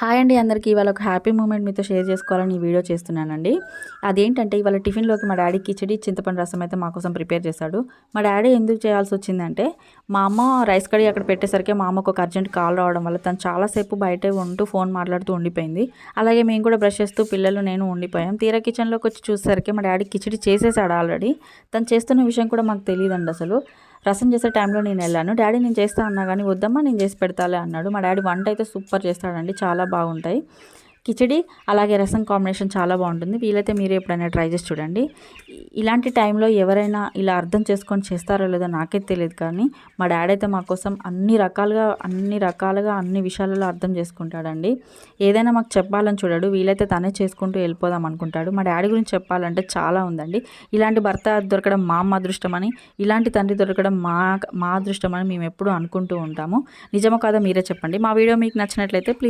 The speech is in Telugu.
హాయ్ అండి అందరికీ. ఇవాళ ఒక హ్యాపీ మూమెంట్ మీతో షేర్ చేసుకోవాలని ఈ వీడియో చేస్తున్నానండి. అదేంటంటే ఇవాళ టిఫిన్‌లోకి మా డ్యాడీ కిచిడి, చింతపండు రసం అయితే మా కోసం ప్రిపేర్ చేశాడు. మా డ్యాడీ ఎందుకు చేయాల్సొచ్చిందంటే, మా అమ్మ రైస్ కడిగి అక్కడ పెట్టేసరికి మా అమ్మకు ఒక అర్జెంట్ కాల్ రావడం వల్ల తను చాలా సేపు బయటే ఉంటూ ఫోన్ మాట్లాడుతూ ఉండిపోయింది. అలాగే మేము కూడా బ్రష్ చేస్తూ పిల్లలు నేను ఉండిపోయాం. తీరా కిచెన్‌లోకి వచ్చి చూసేసరికి మా డ్యాడీ కిచిడి చేసేసాడు ఆల్రెడీ. తను చేస్తున్న విషయం కూడా మాకు తెలీదండి అసలు. రసం చేసే టైంలో నేను వెళ్ళాను. డ్యాడీ నేను చేస్తా అన్నా కానీ వద్దమ్మా నేను చేసి పెడతాలే అన్నాడు. మా డ్యాడీ వంట అయితే సూపర్ చేస్తాడండి, చాలా బాగుంటాయి. కిచిడి అలాగే రసం కాంబినేషన్ చాలా బాగుంటుంది. వీలైతే మీరు ఎప్పుడైనా ట్రై చేసి చూడండి. ఇలాంటి టైంలో ఎవరైనా ఇలా అర్థం చేసుకొని చేస్తారో లేదో నాకైతే తెలియదు, కానీ మా డాడీ అయితే మా కోసం అన్ని రకాలుగా అన్ని విషయాలలో అర్థం చేసుకుంటాడండి. ఏదైనా మాకు చెప్పాలని చూడడు, వీలైతే తనే చేసుకుంటూ వెళ్ళిపోదాం అనుకుంటాడు. మా డాడీ గురించి చెప్పాలంటే చాలా ఉందండి. ఇలాంటి భర్త దొరకడం మా అమ్మ అదృష్టమని, ఇలాంటి తండ్రి దొరకడం మా అదృష్టమని మేము ఎప్పుడూ అనుకుంటూ ఉంటాము. నిజమో కాదో మీరే చెప్పండి. మా వీడియో మీకు నచ్చినట్లయితే ప్లీజ్